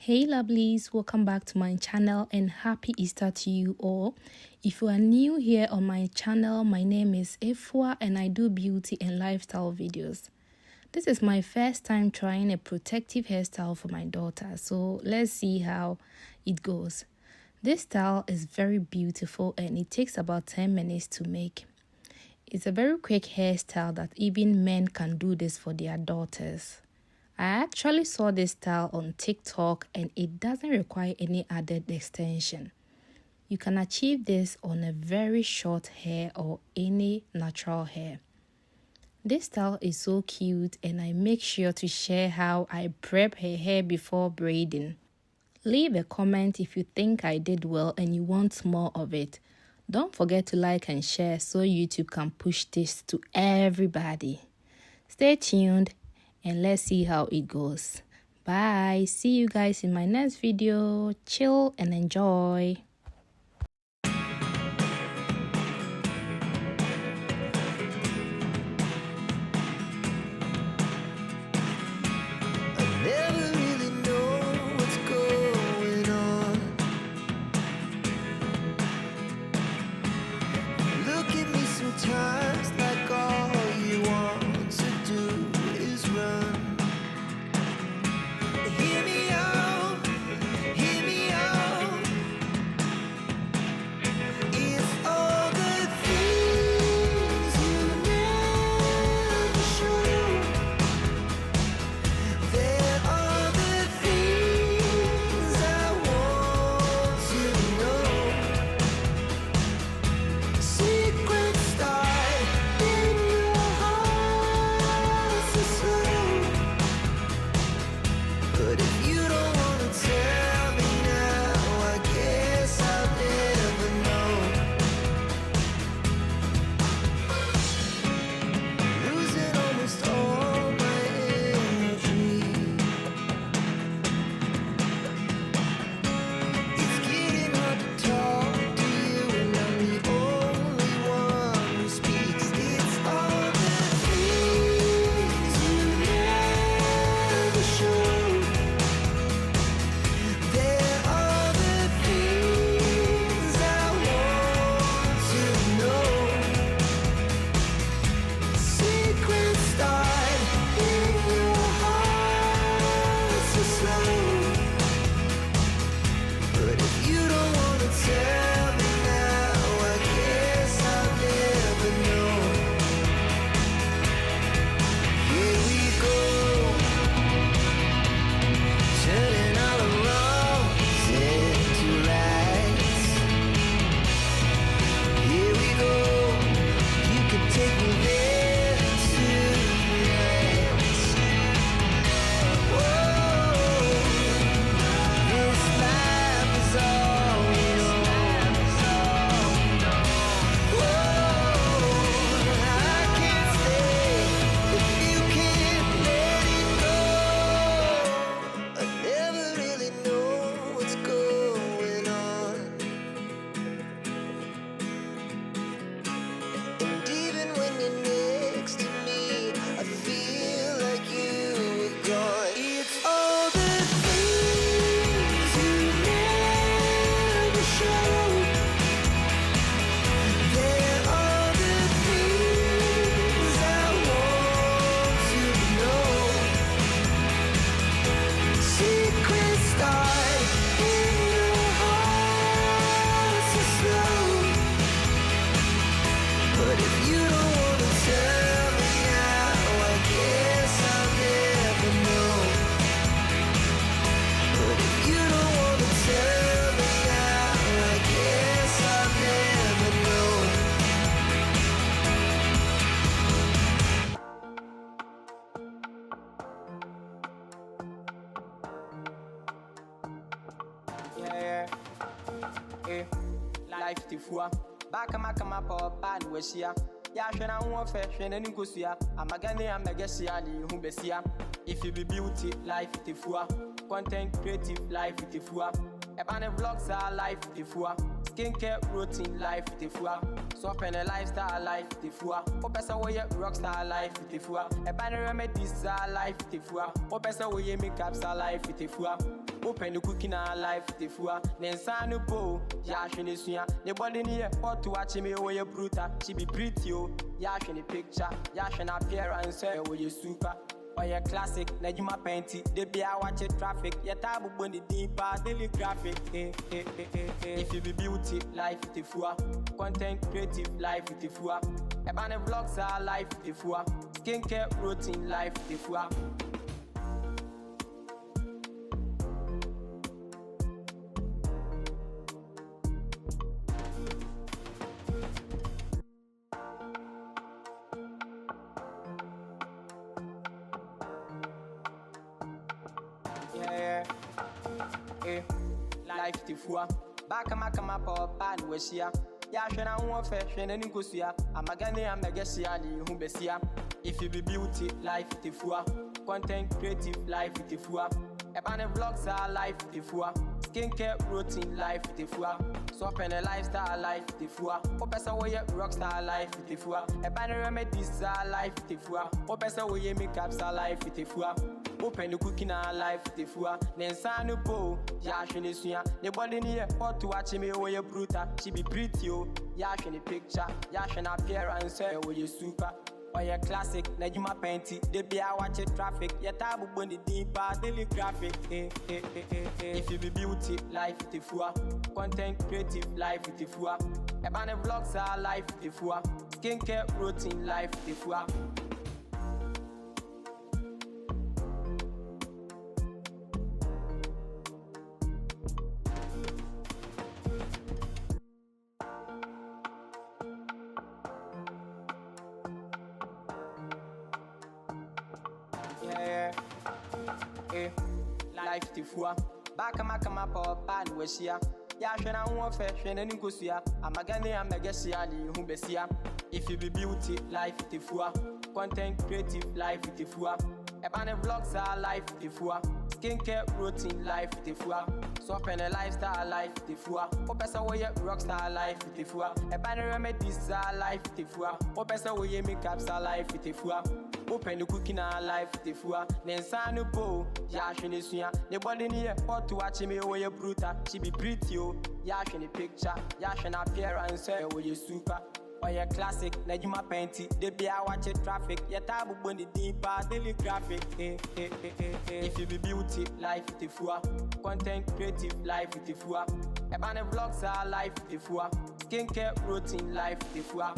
Hey lovelies, welcome back to my channel and happy Easter to you all. If you are new here on my channel, my name is Efua and I do beauty and lifestyle videos. This is my first time trying a protective hairstyle for my daughter, so let's see how it goes. This style is very beautiful and it takes about 10 minutes to make. It's a very quick hairstyle that even men can do this for their daughters. I actually saw this style on TikTok and it doesn't require any added extension. You can achieve this on a very short hair or any natural hair. This style is so cute and I make sure to share how I prep her hair before braiding. Leave a comment if you think I did well and you want more of it. Don't forget to like and share so YouTube can push this to everybody. Stay tuned. And let's see how it goes. Bye. See you guys in my next video. Chill and enjoy. Life tifua back my pop and wesia ya hwena ho fe hwena ni nkosua amagane amagesia ni hu besia. If you be beauty life tifua, content creative life tifua, ebane vlogs are life tifua, skincare routine, life with the fua. Swap and a lifestyle, life with the fua. Opesa way rockstar life with the fua. A banner remedies life with the fua. Opesa way makeups life with the fua. Open the cooking life with the fua. Nensanu po, Yashin is here. The body near or to watch me way bruta. She be pretty, Yashin the picture, Yashin appearance, where you super. Or your classic, Najima Painty, they be a watch traffic, your tabu bunny deeper, daily graphic. If you be beauty, life with the fua. Content creative, life with the fua. A banner vlogs are life with the fua. Skincare routine, life with the fua. Life the fua. Back a macama pop and was here. Yashana one fashion and Nikosia. Amagani and Megasiani, Humbesia. If you be beauty, life the fua. Content creative, life with the fua. A banner vlogs are life with the fua. Skincare routine, life with the fua. Swap and a lifestyle, life with the fua. Opesa way rockstar, life with the fua. A banner remedies are life with the fua. Opesa way makeups are life with the fua. Open the cooking life with the fua. Nensanu po, Yashin is here. The body near or to watch me way bruta. She be pretty, Yashin the picture, Yashin appearance, where you super. Or your classic, Najima Painty, they be a watch traffic, your tabu bunny deeper, daily graphic. If you be beauty, life with the fua. Content creative, life with the fua. A banner vlogs are life with the fua. Skincare routine, life with the fua. Life the fua. Back a macama pop and was here. Yashana one fashion and Nikosia. Amagani and Megasiani, Humbesia. If you be beauty, life with the fua. Content creative, life with the fua. A banner vlogs are life with the fua. Skincare routine, life with the fua. Swap and a lifestyle, life with the fua. Opesa way rockstar, life with the fua. A banner remedies are life with the fua. Opesa way makeups are life with the fua. Open the cooking life with the fua. Nensanu po, Yashin is here. The body near or to watch me way bruta. She be pretty, Yashin the picture, Yashin appearance, where you super. Or your classic, Najima Painty, they be a watch traffic, your tabu bunny deeper, daily graphic. If you be beauty, life with the fua. Content creative, life with the fua. A banner vlogs are life with the fua. Skincare routine, life with the fua.